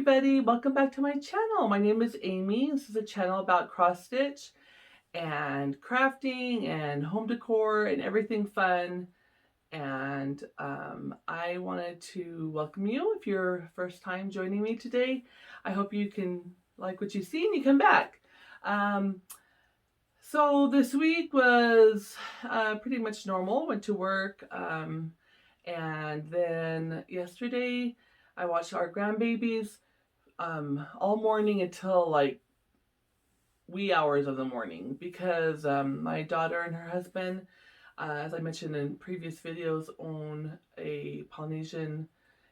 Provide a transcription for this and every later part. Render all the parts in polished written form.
everybody, welcome back to my channel. My name is Amy. This is a channel about cross stitch and crafting and home decor and everything fun. And I wanted to welcome you if you're first time joining me today. I hope you can like what you see and you come back. So this week was pretty much normal. Went to work and then yesterday I watched our grandbabies all morning until like wee hours of the morning because my daughter and her husband, as I mentioned in previous videos, own a Polynesian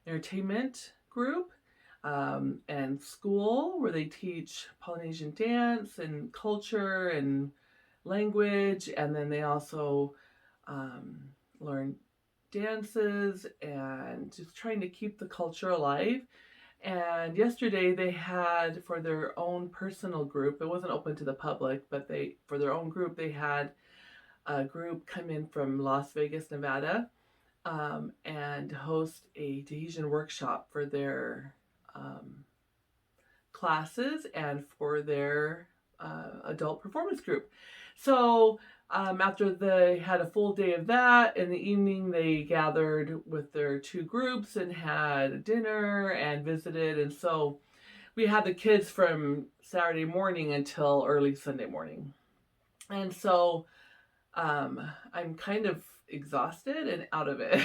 entertainment group and school where they teach Polynesian dance and culture and language, and then they also learn dances and just trying to keep the culture alive. And yesterday they had, for their own personal group, it wasn't open to the public, but for their own group, they had a group come in from Las Vegas, Nevada, and host a Tahitian workshop for their classes and for their adult performance group. So after they had a full day of that, in the evening they gathered with their two groups and had dinner and visited. And so we had the kids from Saturday morning until early Sunday morning. And so I'm kind of exhausted and out of it.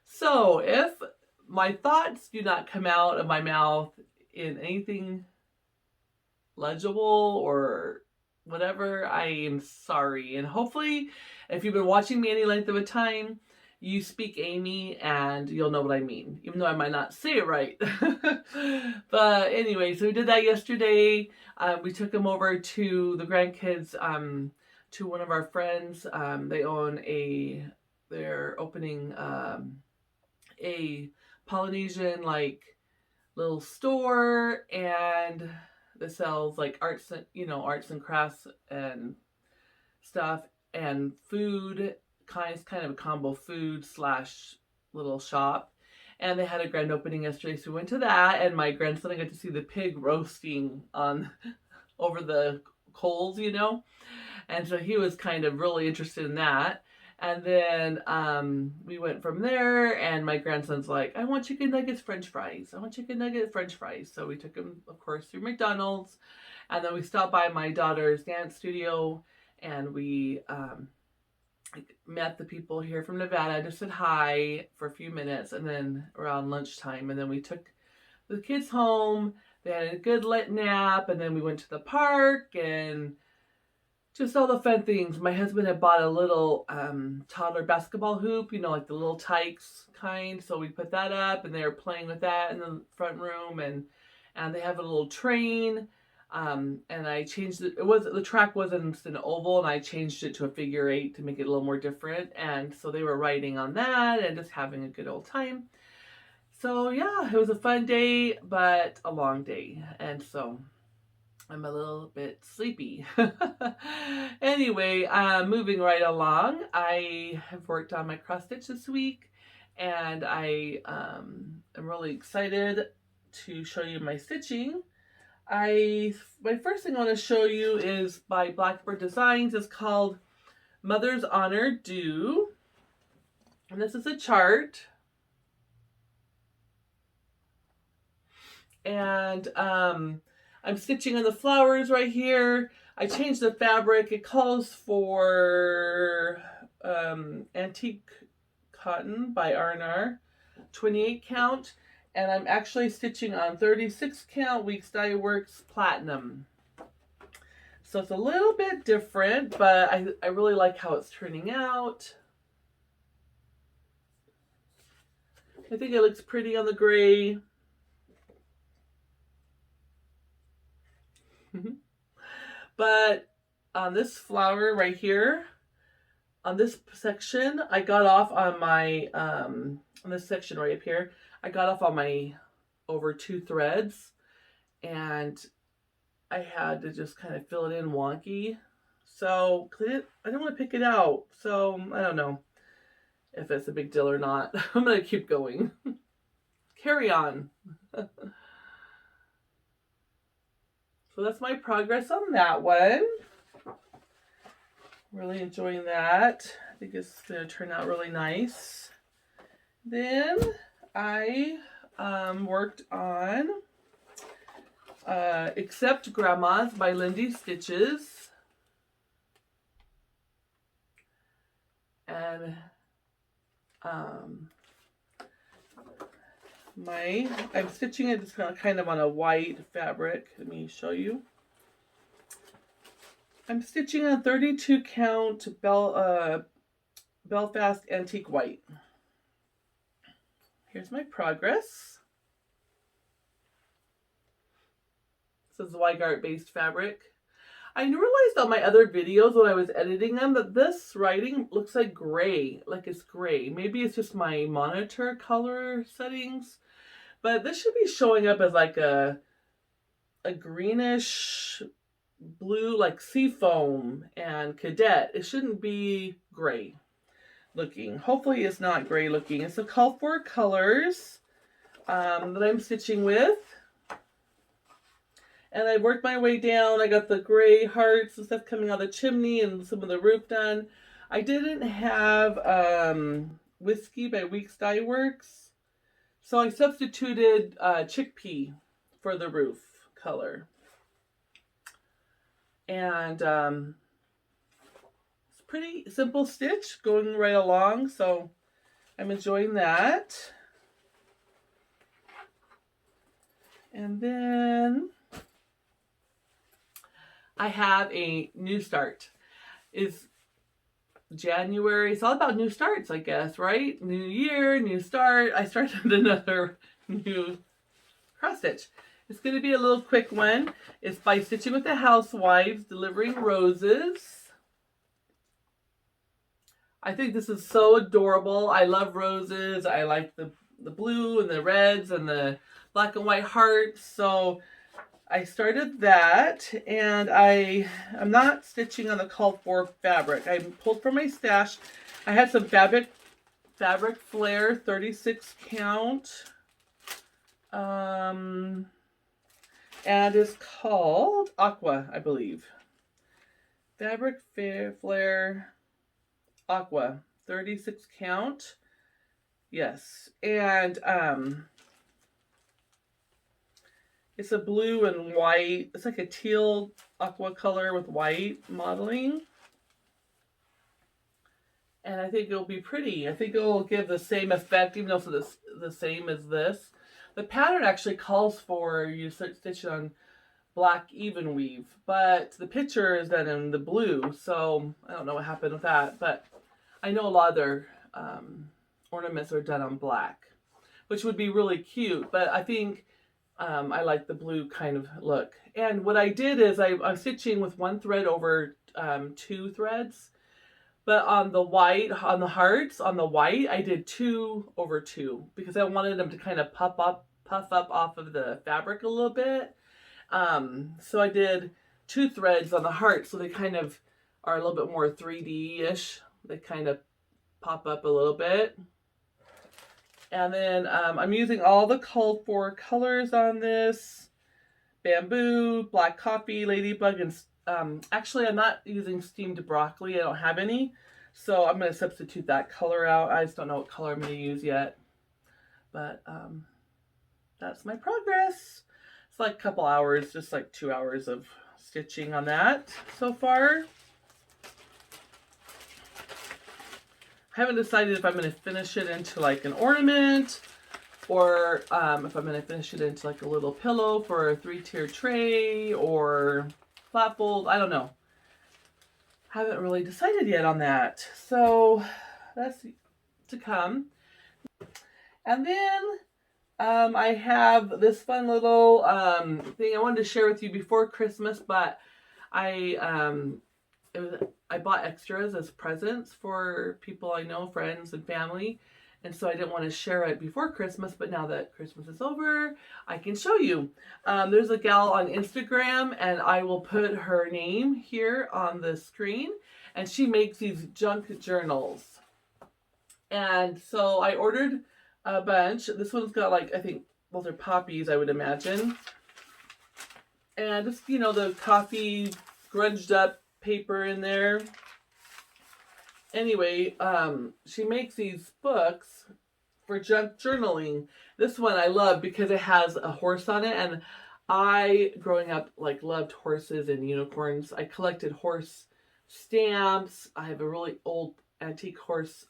So if my thoughts do not come out of my mouth in anything legible or whatever, I am sorry. And hopefully, if you've been watching me any length of a time, you speak Amy and you'll know what I mean, even though I might not say it right. But anyway, so we did that yesterday. We took them over to the grandkids, to one of our friends. They're opening a Polynesian like little store, and that sells like arts and crafts and stuff and food, kind of a combo food / little shop. And they had a grand opening yesterday, so we went to that, and my grandson got to see the pig roasting on over the coals, and so he was kind of really interested in that. And then we went from there, and my grandson's like, I want chicken nuggets, french fries. I want chicken nuggets, french fries. So we took him, of course, through McDonald's. And then we stopped by my daughter's dance studio, and we met the people here from Nevada, just said hi for a few minutes, and then around lunchtime. And then we took the kids home. They had a good lit nap, and then we went to the park and just all the fun things. My husband had bought a little toddler basketball hoop, like the little Tykes kind. So we put that up, and they were playing with that in the front room. And they have a little train. And I changed it. The track wasn't an oval, and I changed it to a figure 8 to make it a little more different. And so they were riding on that and just having a good old time. So yeah, it was a fun day, but a long day. And so I'm a little bit sleepy. Anyway, moving right along, I have worked on my cross stitch this week, and I am really excited to show you my stitching. My first thing I want to show you is by Blackbird Designs. It's called Mother's Honor Do, and this is a chart. And I'm stitching on the flowers right here. I changed the fabric. It calls for antique cotton by R&R, 28 count. And I'm actually stitching on 36 count Weeks Dye Works Platinum. So it's a little bit different, but I really like how it's turning out. I think it looks pretty on the gray. But on this flower right here, on this section, I got off on my, on this section right up here, I got off on my over 2 threads, and I had to just kind of fill it in wonky. So I don't want to pick it out. So I don't know if it's a big deal or not. I'm going to keep going. carry on. So that's my progress on that one. Really enjoying that. I think it's going to turn out really nice. Then I worked on Accept Grandmas by Lindy Stitches. And I'm stitching it just kind of on a white fabric. Let me show you. I'm stitching a 32 count Belfast Antique White. Here's my progress. This is Weigart based fabric. I realized on my other videos when I was editing them that this writing looks like gray, like it's gray. Maybe it's just my monitor color settings, but this should be showing up as like a greenish blue, like Seafoam and Cadet. It shouldn't be gray looking. Hopefully it's not gray looking. It's the call for colors that I'm stitching with. And I worked my way down. I got the gray hearts and stuff coming out of the chimney and some of the roof done. I didn't have Whiskey by Weeks Dye Works, so I substituted chickpea for the roof color. And it's pretty simple stitch going right along, so I'm enjoying that. And then I have a new start. It's January. It's all about new starts, I guess, right? New year, new start. I started another new cross stitch. It's going to be a little quick one. It's by Stitching with the Housewives, Delivering Roses. I think this is so adorable. I love roses. I like the blue and the reds and the black and white hearts. So I started that, and I'm not stitching on the called for fabric. I pulled from my stash. I had some fabric flare 36 count. And it's called Aqua, I believe. Fabric Flare Aqua, 36 count. Yes. And it's a blue and white. It's like a teal aqua color with white modeling. And I think it'll be pretty. I think it'll give the same effect, even though it's the same as this. The pattern actually calls for you to stitch it on black even weave, but the picture is done in the blue, so I don't know what happened with that, but I know a lot of their ornaments are done on black, which would be really cute, but I think I like the blue kind of look. And what I did is I'm stitching with one thread over 2 threads, but on the white, on the hearts, on the white, I did 2 over 2 because I wanted them to kind of puff up off of the fabric a little bit. So I did 2 threads on the heart, so they kind of are a little bit more 3D-ish. They kind of pop up a little bit. And then I'm using all the called for colors on this. Bamboo, black coffee, ladybug, and actually I'm not using steamed broccoli. I don't have any. So I'm going to substitute that color out. I just don't know what color I'm going to use yet. But that's my progress. It's like a couple hours, just like 2 hours of stitching on that so far. I haven't decided if I'm going to finish it into like an ornament or if I'm going to finish it into like a little pillow for a 3-tier tray or flat fold. I don't know. Haven't really decided yet on that. So that's to come. And then I have this fun little thing I wanted to share with you before Christmas, but I bought extras as presents for people I know, friends and family, and so I didn't want to share it before Christmas, but now that Christmas is over, I can show you. There's a gal on Instagram, and I will put her name here on the screen, and she makes these junk journals. And so I ordered a bunch. This one's got like, I think those are poppies, I would imagine. And just, you know, the coffee grunged up paper in there. Anyway, she makes these books for junk journaling. This one I love because it has a horse on it, and I, growing up, like loved horses and unicorns. I collected horse stamps. I have a really old antique horse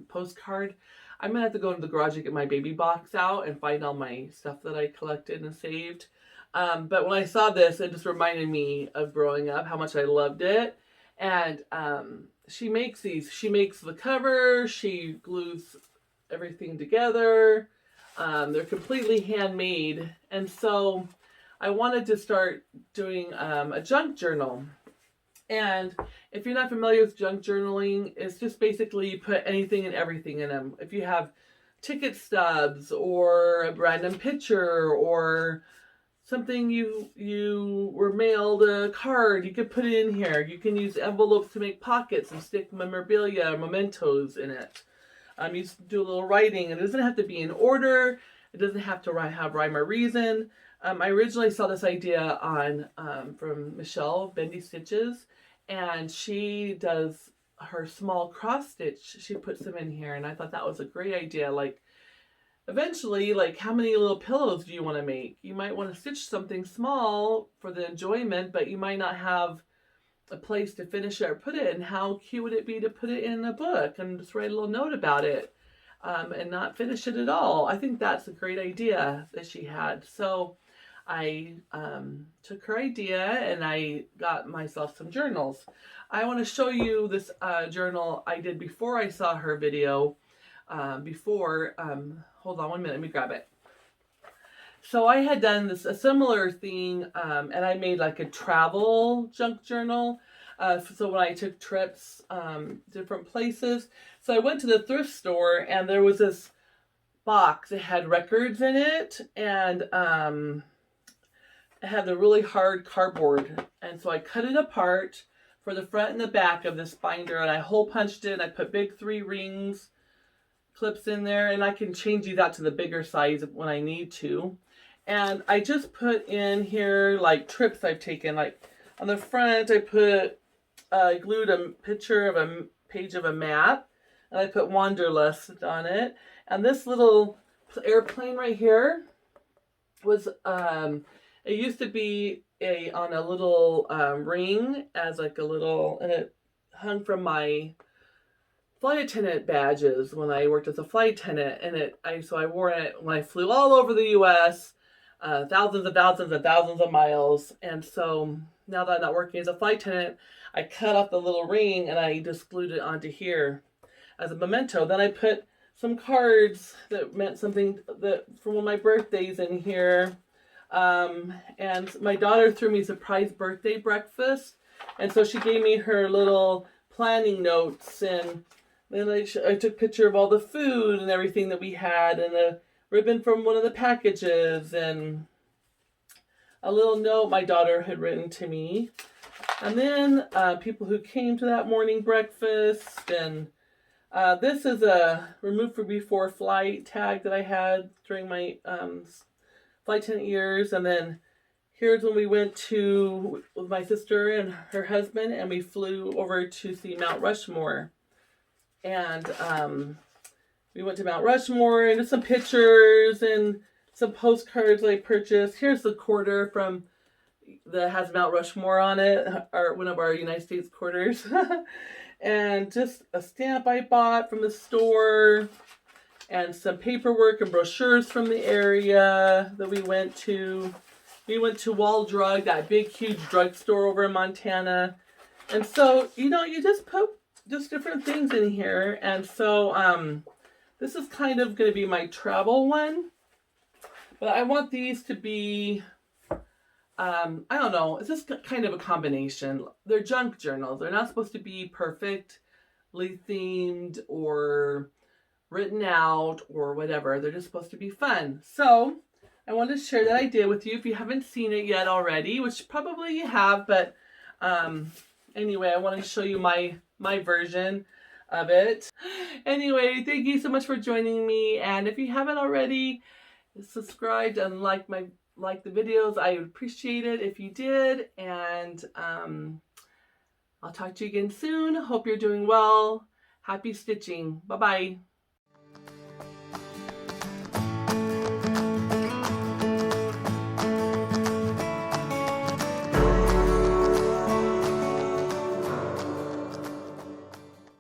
postcard. I'm gonna have to go into the garage and get my baby box out and find all my stuff that I collected and saved. But when I saw this, it just reminded me of growing up, how much I loved it. And she makes these. She makes the cover. She glues everything together. They're completely handmade. And so I wanted to start doing a junk journal. And if you're not familiar with junk journaling, it's just basically you put anything and everything in them. If you have ticket stubs or a random picture or something you were mailed a card, you could put it in here. You can use envelopes to make pockets and stick memorabilia or mementos in it. You do a little writing, and it doesn't have to be in order. It doesn't have to have rhyme or reason. I originally saw this idea on from Michelle Bendy Stitches, and she does her small cross stitch. She puts them in here, and I thought that was a great idea. Like, eventually, like, how many little pillows do you want to make? You might want to stitch something small for the enjoyment, but you might not have a place to finish it or put it. And how cute would it be to put it in a book and just write a little note about it and not finish it at all? I think that's a great idea that she had. So I took her idea and I got myself some journals. I want to show you this journal I did before I saw her video. Hold on 1 minute, let me grab it. So I had done a similar thing, and I made like a travel junk journal. So when I took trips, different places. So I went to the thrift store, and there was this box. It had records in it, and it had the really hard cardboard. And so I cut it apart for the front and the back of this binder, and I hole punched it. And I put big 3 rings clips in there, and I can change these out to the bigger size when I need to. And I just put in here like trips I've taken. Like on the front, I glued a picture of a page of a map, and I put Wanderlust on it. And this little airplane right here was it used to be on a little ring as like a little, and it hung from my flight attendant badges when I worked as a flight attendant, and so I wore it when I flew all over the U.S. Thousands and thousands and thousands of miles. And so now that I'm not working as a flight attendant, I cut off the little ring and I just glued it onto here as a memento. Then I put some cards that meant something from one of my birthdays in here. And my daughter threw me a surprise birthday breakfast, and so she gave me her little planning notes, and then I took a picture of all the food and everything that we had, and a ribbon from one of the packages, and a little note my daughter had written to me. And then people who came to that morning breakfast, and this is a remove for before flight tag that I had during my flight attendant years. And then here's when we went with my sister and her husband, and we flew over to see Mount Rushmore. And we went to Mount Rushmore, and just some pictures and some postcards I purchased. Here's the quarter that has Mount Rushmore on it, one of our United States quarters. And just a stamp I bought from the store, and some paperwork and brochures from the area that we went to. We went to Wall Drug, that big, huge drugstore over in Montana. And so, you just put just different things in here. And so this is kind of going to be my travel one. But I want these to be, I don't know, it's just kind of a combination. They're junk journals. They're not supposed to be perfectly themed or written out or whatever. They're just supposed to be fun. So I wanted to share that idea with you if you haven't seen it yet already, which probably you have, but anyway, I want to show you my version. of it. Anyway, thank you so much for joining me, and if you haven't already subscribed and like the videos, I would appreciate it if you did. And I'll talk to you again soon. Hope you're doing well. Happy stitching. Bye bye.